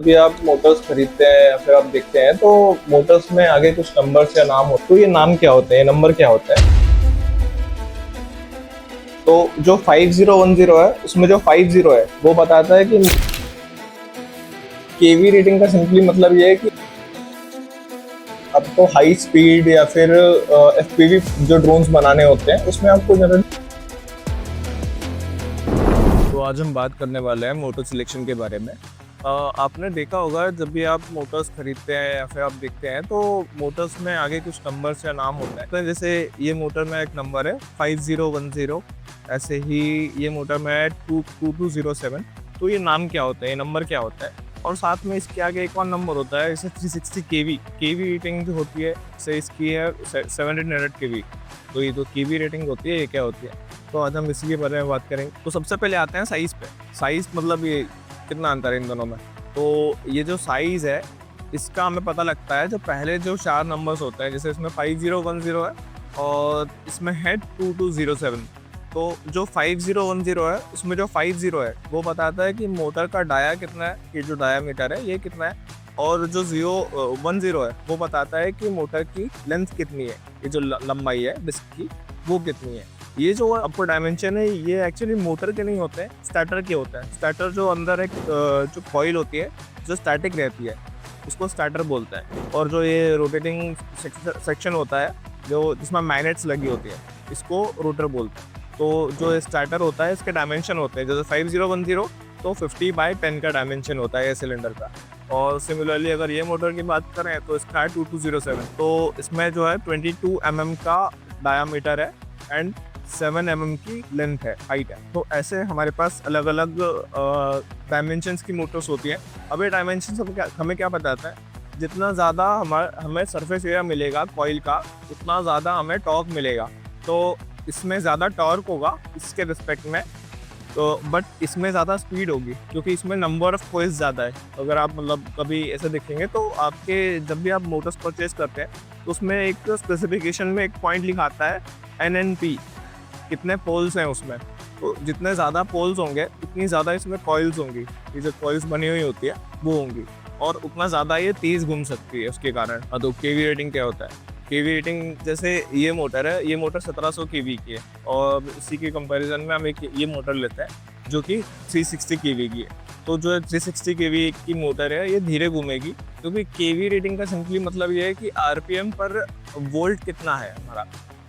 भी आप मोटर्स खरीदते हैं या फिर आप देखते हैं तो मोटर्स में आगे कुछ नंबर्स या नाम हो तो ये नाम क्या होते हैं, ये नंबर क्या होता है? तो जो 5010 है उसमें जो 50 है वो बताता है कि केवी रेटिंग का सिंपली मतलब ये है कि आपको हाई स्पीड या फिर एफपीवी जो ड्रोन्स बनाने होते हैं उसमें आपको जनरली। तो आज हम बात करने वाले हैं मोटर सिलेक्शन के बारे में। आपने देखा होगा जब भी आप मोटर्स खरीदते हैं या फिर आप देखते हैं तो मोटर्स में आगे कुछ नंबर्स या नाम होता है। तो जैसे ये मोटर में एक नंबर है 5010, ऐसे ही ये मोटर में है 2207। तो ये नाम क्या होता है, ये नंबर क्या होता है? और साथ में इसके आगे एक और नंबर होता है, जैसे 360 केवी रेटिंग जो होती है, जैसे इसकी है 700 केवी। तो ये जो केवी रेटिंग होती है ये क्या होती है, तो आज हम इसी के बारे में बात करेंगे। तो सबसे पहले आते हैं साइज़ पे। साइज़ मतलब ये कितना अंतर है इन दोनों में। तो ये जो साइज़ है इसका हमें पता लगता है जो पहले जो 4 नंबर्स होते हैं, जैसे इसमें 5010 है और इसमें है 2207। तो जो 5010 है उसमें जो 50 है वो बताता है कि मोटर का डाया कितना है, ये जो डायामीटर है ये कितना है। और जो 010 है वो बताता है कि मोटर की लेंथ कितनी है, ये जो लंबाई है डिस्क की वो कितनी है। ये जो आपको डायमेंशन है ये एक्चुअली मोटर के नहीं होते हैं, स्टार्टर के होता है। स्टार्टर जो अंदर एक जो कॉइल होती है जो स्टैटिक रहती है उसको स्टार्टर बोलते हैं। और जो ये रोटेटिंग सेक्शन होता है जो जिसमें मैग्नेट्स लगी होती है इसको रोटर बोलते हैं। तो जो स्टार्टर होता है इसके डायमेंशन होते हैं, जैसे 5010 तो 50/10 का डायमेंशन होता है ये सिलेंडर का। और सिमिलरली अगर ये मोटर की बात करें तो इसका है 2207। तो इसमें जो है 22 mm का डायामीटर है एंड 7 mm की लेंथ है, हाइट है। तो ऐसे हमारे पास अलग अलग डायमेंशंस की मोटर्स होती हैं। अब ये डायमेंशंस हमें क्या बताता है, जितना ज़्यादा हमें सरफेस एरिया मिलेगा कॉइल का उतना ज़्यादा हमें टॉर्क मिलेगा। तो इसमें ज़्यादा टॉर्क होगा इसके रिस्पेक्ट में, तो बट इसमें ज़्यादा स्पीड होगी क्योंकि इसमें नंबर ऑफ कॉइल्स ज़्यादा है। अगर आप मतलब कभी ऐसे देखेंगे तो आपके जब भी आप मोटर्स परचेज करते हैं तो उसमें एक स्पेसिफिकेशन में एक पॉइंट लिखा आता है NNP, कितने पोल्स हैं उसमें। तो जितने ज़्यादा पोल्स होंगे उतनी ज़्यादा इसमें कॉइल्स होंगी, ये जो कॉइल्स बनी हुई होती है वो होंगी और उतना ज़्यादा ये तेज़ घूम सकती है उसके कारण। तो केवी रेटिंग क्या होता है, केवी रेटिंग जैसे ये मोटर है, ये मोटर 1700 केवी की है और इसी के कंपैरिजन में हम एक ये मोटर लेते हैं जो कि 360 केवी की है। तो जो 360 केवी की मोटर है ये धीरे घूमेगी क्योंकि केवी रेटिंग का सिंपली मतलब ये है कि आरपीएम पर वोल्ट कितना है हमारा।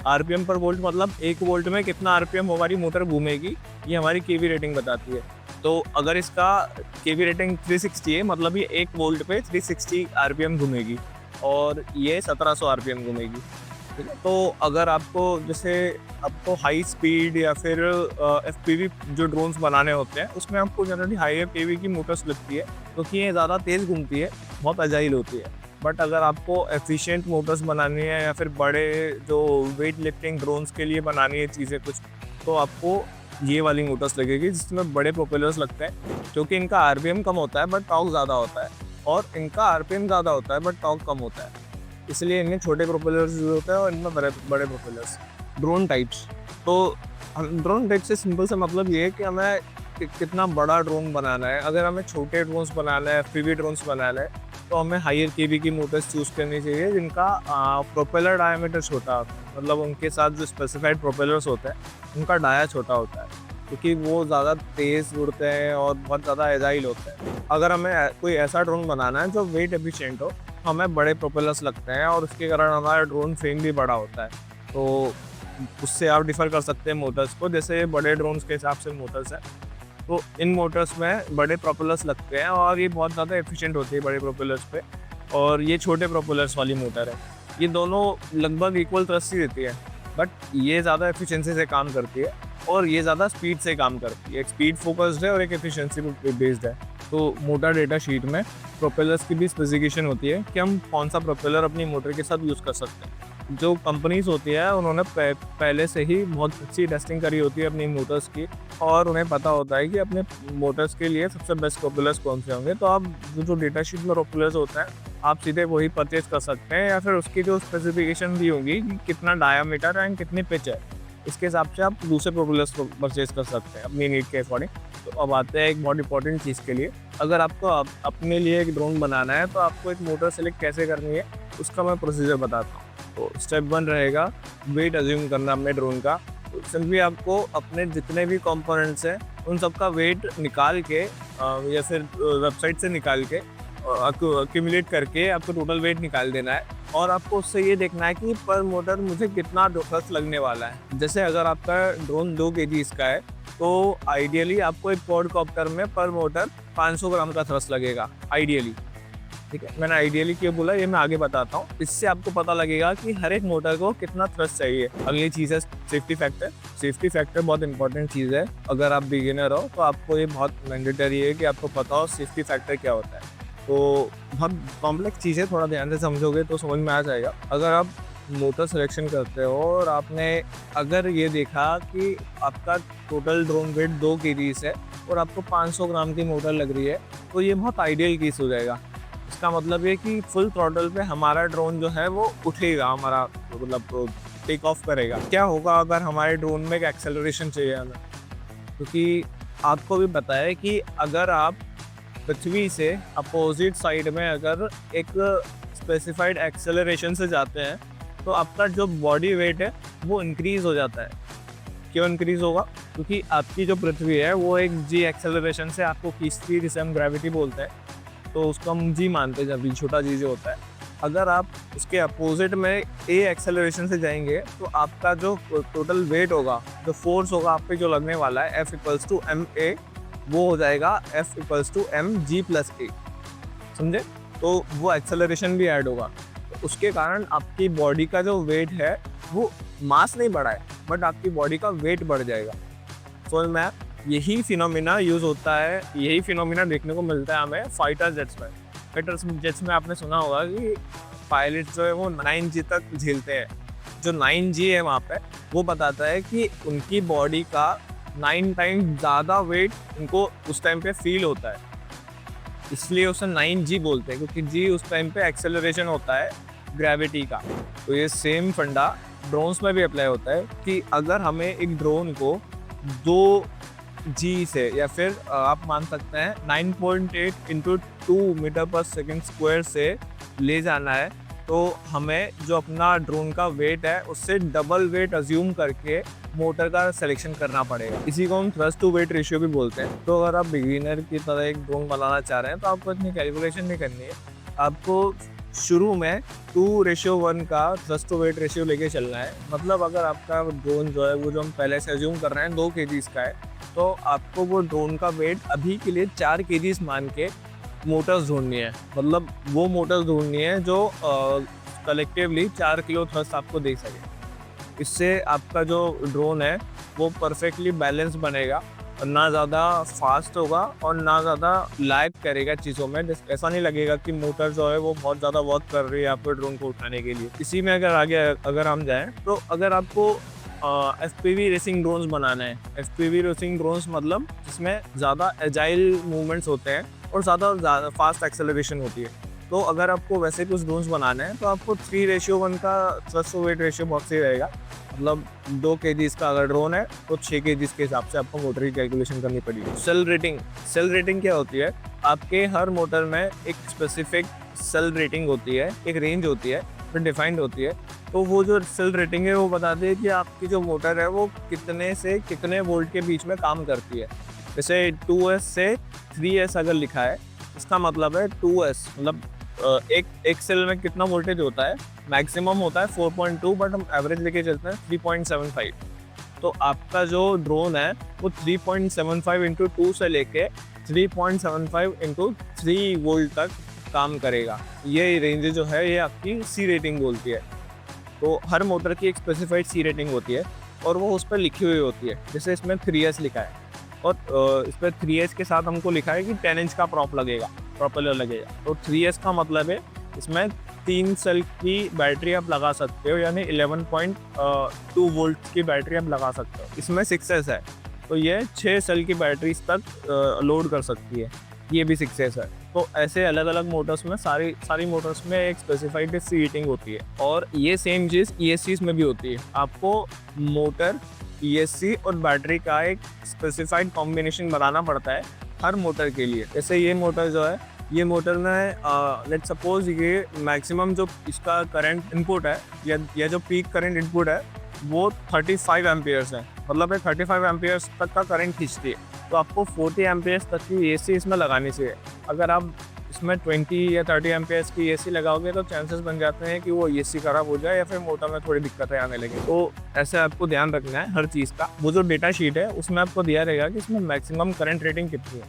आरपीएम पर वोल्ट मतलब 1 वोल्ट में कितना आरपीएम हमारी मोटर घूमेगी, ये हमारी केवी रेटिंग बताती है। तो अगर इसका केवी रेटिंग 360 है मतलब ये 1 वोल्ट पे 360 आरपीएम घूमेगी और ये 1700 आरपीएम घूमेगी। ठीक है, तो अगर आपको जैसे आपको हाई स्पीड या फिर एफपीवी जो ड्रोन्स बनाने होते हैं उसमें आपको जनरली हाई एफपीवी की मोटर्स लगती है क्योंकि ये ज़्यादा तेज़ घूमती है, बहुत अजाइल होती है। बट अगर आपको एफिशिएंट मोटर्स बनानी है या फिर बड़े जो वेट लिफ्टिंग ड्रोन्स के लिए बनानी है चीज़ें कुछ, तो आपको ये वाली मोटर्स लगेगी जिसमें बड़े प्रोपेलर्स लगते हैं क्योंकि इनका आरपीएम कम होता है बट टॉर्क ज़्यादा होता है और इनका आरपीएम ज़्यादा होता है बट टॉर्क कम होता है। इसलिए इनमें छोटे प्रोपेलर्स यूज होते हैं और इनमें बड़े बड़े प्रोपेलर्स। ड्रोन टाइप्स, तो ड्रोन टाइप से सिंपल सा मतलब ये है कि हमें कितना बड़ा ड्रोन बनाना है। अगर हमें छोटे ड्रोन्स बनाना है, एफपीवी ड्रोन्स बनाना है, तो हमें हायर केवी की मोटर्स चूज़ करनी चाहिए जिनका प्रोपेलर डायमीटर छोटा होता है, मतलब उनके साथ जो स्पेसिफाइड प्रोपेलर्स होते हैं उनका डाया छोटा होता है क्योंकि वो ज़्यादा तेज़ उड़ते हैं और बहुत ज़्यादा एजाइल होते हैं। अगर हमें कोई ऐसा ड्रोन बनाना है जो वेट एफिशिएंट हो, हमें बड़े प्रोपेलर्स लगते हैं और उसके कारण हमारा ड्रोन फ्रेम भी बड़ा होता है। तो उससे आप डिफ़र कर सकते हैं मोटर्स को, जैसे बड़े ड्रोन्स के हिसाब से मोटर्स हैं तो इन मोटर्स में बड़े प्रोपेलर्स लगते हैं और ये बहुत ज़्यादा एफिशिएंट होती है बड़े प्रोपेलर्स पे। और ये छोटे प्रोपेलर्स वाली मोटर है, ये दोनों लगभग इक्वल थ्रस्ट ही देती है बट ये ज़्यादा एफिशिएंसी से काम करती है और ये ज़्यादा स्पीड से काम करती है। एक स्पीड फोकस्ड है और एक एफिशिएंसी बेस्ड है। तो मोटर डेटा शीट में प्रोपेलर्स की भी स्पेसिफिकेशन होती है कि हम कौन सा प्रोपेलर अपनी मोटर के साथ यूज़ कर सकते हैं। जो कंपनीज होती है उन्होंने पहले से ही बहुत अच्छी टेस्टिंग करी होती है अपनी मोटर्स की और उन्हें पता होता है कि अपने मोटर्स के लिए सबसे बेस्ट प्रोपेलर्स कौन से होंगे। तो आप जो डेटा शीट में प्रोपेलर्स होता है आप सीधे वही परचेज कर सकते हैं या फिर उसकी जो स्पेसिफिकेशन भी होगी कि कितना डायामीटर है एंड कितनी पिच है, इसके हिसाब से आप दूसरे प्रोपेलर्स परचेज कर सकते हैं अपनी नीड के अकॉर्डिंग। तो अब आते हैं एक बहुत इंपॉर्टेंट चीज़ के लिए अगर आपको अपने लिए एक ड्रोन बनाना है तो आपको एक मोटर सेलेक्ट कैसे करनी है उसका मैं प्रोसीजर बताता हूँ। तो स्टेप 1 रहेगा वेट अज्यूम करना अपने ड्रोन का। तो सिंपली आपको अपने जितने भी कंपोनेंट्स हैं उन सब का वेट निकाल के या फिर वेबसाइट से निकाल के अक्यूमुलेट करके आपको टोटल वेट निकाल देना है। और आपको उससे ये देखना है कि पर मोटर मुझे कितना थ्रस्ट लगने वाला है। जैसे अगर आपका ड्रोन 2 kg का है तो आइडियली आपको एक क्वाडकॉप्टर में पर मोटर 500 ग्राम का थ्रस्ट लगेगा आइडियली। ठीक है, मैंने आइडियली क्यों बोला ये मैं आगे बताता हूँ। इससे आपको पता लगेगा कि हर एक मोटर को कितना थ्रस्ट चाहिए। अगली चीज़ है सेफ्टी फैक्टर। सेफ्टी फैक्टर बहुत इंपॉर्टेंट चीज़ है। अगर आप बिगिनर हो तो आपको ये बहुत मैंडेटरी है कि आपको पता हो सेफ्टी फैक्टर क्या होता है। तो बहुत कॉम्प्लेक्स चीज़ है, थोड़ा ध्यान से समझोगे तो समझ में आ जाएगा। अगर आप मोटर सिलेक्शन करते हो और आपने अगर ये देखा कि आपका टोटल ड्रोन वेट 2 kg है और आपको 500 ग्राम की मोटर लग रही है तो ये बहुत आइडियल केस हो जाएगा। इसका मतलब ये कि फुल थ्रॉटल पे हमारा ड्रोन जो है वो उठेगा, हमारा मतलब टेक ऑफ करेगा। क्या होगा अगर हमारे ड्रोन में एक एक्सेलरेशन चाहिए हमें, क्योंकि आपको भी पता है कि अगर आप पृथ्वी से अपोजिट साइड में अगर एक स्पेसिफाइड एक्सेलरेशन से जाते हैं तो आपका जो बॉडी वेट है वो इंक्रीज़ हो जाता है। क्यों इंक्रीज़ होगा? क्योंकि आपकी जो पृथ्वी है वो एक जी एक्सेलरेशन से आपको खींचती है, जिसे हम ग्रेविटी बोलते हैं। तो उसको हम जी मानते हैं, जब भी छोटा जी जो होता है। अगर आप उसके अपोजिट में ए एक्सेलरेशन से जाएंगे तो आपका जो टोटल वेट होगा, जो फोर्स होगा आप पे जो लगने वाला है F=ma, वो हो जाएगा F=mg+a। समझे? तो वो एक्सेलरेशन भी ऐड होगा। तो उसके कारण आपकी बॉडी का जो वेट है वो मास नहीं बढ़ा है बट आपकी बॉडी का वेट बढ़ जाएगा। समझ में आया? यही फिनोमिना यूज़ होता है, यही फिनोमिना देखने को मिलता है हमें फाइटर जेट्स में। फाइटर जेट्स में आपने सुना होगा कि पायलट जो है वो 9G तक झेलते हैं। जो 9G है वहाँ पे वो बताता है कि उनकी बॉडी का 9 टाइम ज़्यादा वेट उनको उस टाइम पे फील होता है, इसलिए उसे 9G बोलते हैं, क्योंकि जी उस टाइम पे एक्सेलरेशन होता है ग्रेविटी का। तो ये सेम फंडा ड्रोन्स में भी अप्लाई होता है कि अगर हमें एक ड्रोन को 2G से या फिर आप मान सकते हैं 9.8 × 2 मीटर/सेकंड² से ले जाना है तो हमें जो अपना ड्रोन का वेट है उससे डबल वेट अज्यूम करके मोटर का सिलेक्शन करना पड़ेगा। इसी को हम थ्रस्ट टू वेट रेशियो भी बोलते हैं। तो अगर आप बिगिनर की तरह एक ड्रोन बनाना चाह रहे हैं तो आपको इतनी कैलकुलेशन नहीं करनी है। आपको शुरू में 2:1 का थ्रस्ट टू वेट रेशियो लेके चलना है। मतलब अगर आपका ड्रोन जो है वो जो हम पहले से अज्यूम कर रहे हैं 2 kg का है, तो आपको वो ड्रोन का वेट अभी के लिए 4 kg मान के मोटर्स ढूंढनी है। मतलब वो मोटर्स ढूंढनी है जो कलेक्टिवली 4 किलो थ्रस्ट आपको दे सके। इससे आपका जो ड्रोन है वो परफेक्टली बैलेंस बनेगा और ना ज़्यादा फास्ट होगा और ना ज़्यादा लैग करेगा चीज़ों में। ऐसा नहीं लगेगा कि मोटर जो है वो बहुत ज़्यादा वर्क कर रही है आपके ड्रोन को उठाने के लिए। इसी में अगर हम जाएँ तो अगर आपको FPV रेसिंग ड्रोन्स बनाना है। FPV रेसिंग ड्रोन्स मतलब जिसमें ज़्यादा एजाइल मूवमेंट्स होते हैं और ज़्यादा फास्ट एक्सेलरेशन होती है। तो अगर आपको वैसे कुछ ड्रोन्स बनाने हैं तो आपको 3:1 का थ्रस्ट टू वेट रेशियो बहुत सही रहेगा। मतलब 2 kg का अगर ड्रोन है तो 6 kg के हिसाब से आपको मोटर की कैलकुलेशन करनी पड़ेगी। सेल रेटिंग क्या होती है? आपके हर मोटर में एक स्पेसिफिक सेल रेटिंग होती है, एक रेंज होती है, फिर डिफाइंड होती है। तो वो जो सेल रेटिंग है वो बताती है कि आपकी जो मोटर है वो कितने से कितने वोल्ट के बीच में काम करती है। जैसे 2S से 3S अगर लिखा है, इसका मतलब है 2S मतलब एक सेल में कितना वोल्टेज होता है, मैक्सिमम होता है 4.2 बट हम एवरेज लेके चलते हैं 3.75। तो आपका जो ड्रोन है वो 3.75 × 2 से लेके 3.75 × 3 वोल्ट तक काम करेगा। ये रेंज जो है ये आपकी सी रेटिंग बोलती है। तो हर मोटर की एक स्पेसिफाइड सी रेटिंग होती है और वो उस पर लिखी हुई होती है। जैसे इसमें 3S लिखा है और इस पर 3S के साथ हमको लिखा है कि 10 इंच का प्रोपेलर लगेगा। तो 3S का मतलब है इसमें 3 सेल की बैटरी आप लगा सकते हो, यानी 11.2 वोल्ट की बैटरी आप लगा सकते हो। इसमें 6S है तो ये 6 सेल की बैटरी तक लोड कर सकती है। ये भी 6S है। तो ऐसे अलग अलग मोटर्स में सारी मोटर्स में एक स्पेसिफाइड सी रेटिंग होती है और ये सेम चीज़ ESCs में भी होती है। आपको मोटर, ESC और बैटरी का एक स्पेसिफाइड कॉम्बिनेशन बनाना पड़ता है हर मोटर के लिए। जैसे ये मोटर जो है, ये मोटर में लेट सपोज ये मैक्सिमम जो इसका करंट इनपुट है या जो पीक करंट इनपुट है वो 35 एम्पियर्स है, मतलब ये 35 एम्पियर्स तक का करंट खींचती है। तो आपको 40 एम्पियर्स तक की एसी इसमें लगानी चाहिए। अगर आप इसमें 20 या 30 एम्पियर्स की एसी लगाओगे तो चांसेस बन जाते हैं कि वो एसी खराब हो जाए या फिर मोटर में थोड़ी दिक्कतें आने लगे। तो ऐसे आपको ध्यान रखना है हर चीज़ का। वो जो डेटा शीट है उसमें आपको दिया रहेगा कि इसमें मैक्सिमम करंट रेटिंग कितनी है,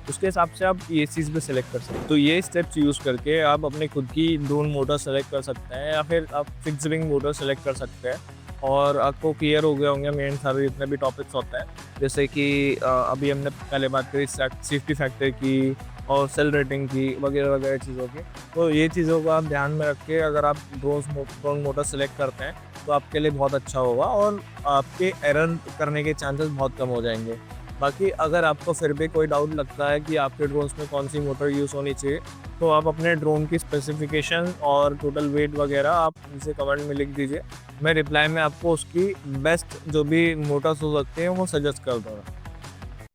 उसके हिसाब से आप ये चीज़ भी सिलेक्ट कर सकते हैं। तो ये स्टेप्स यूज़ करके आप अपनी खुद की ड्रोन मोटर सेलेक्ट कर सकते हैं या फिर आप फिक्स विंग मोटर सेलेक्ट कर सकते हैं। और आपको क्लियर हो गए होंगे मेन सारे जितने भी टॉपिक्स होते हैं, जैसे कि अभी हमने पहले बात करी सेफ्टी फैक्टर की और सेल रेटिंग की वगैरह वगैरह चीज़ों की। तो ये चीज़ों को आप ध्यान में रख के अगर आप ड्रोन मोटर सेलेक्ट करते हैं तो आपके लिए बहुत अच्छा होगा और आपके एरर करने के चांसेस बहुत कम हो जाएंगे। बाकी अगर आपको फिर भी कोई डाउट लगता है कि आपके ड्रोन्स में कौन सी मोटर यूज़ होनी चाहिए, तो आप अपने ड्रोन की स्पेसिफिकेशन और टोटल वेट वगैरह आप नीचे कमेंट में लिख दीजिए। मैं रिप्लाई में आपको उसकी बेस्ट जो भी मोटर्स हो सकते हैं वो सजेस्ट कर दूँगा।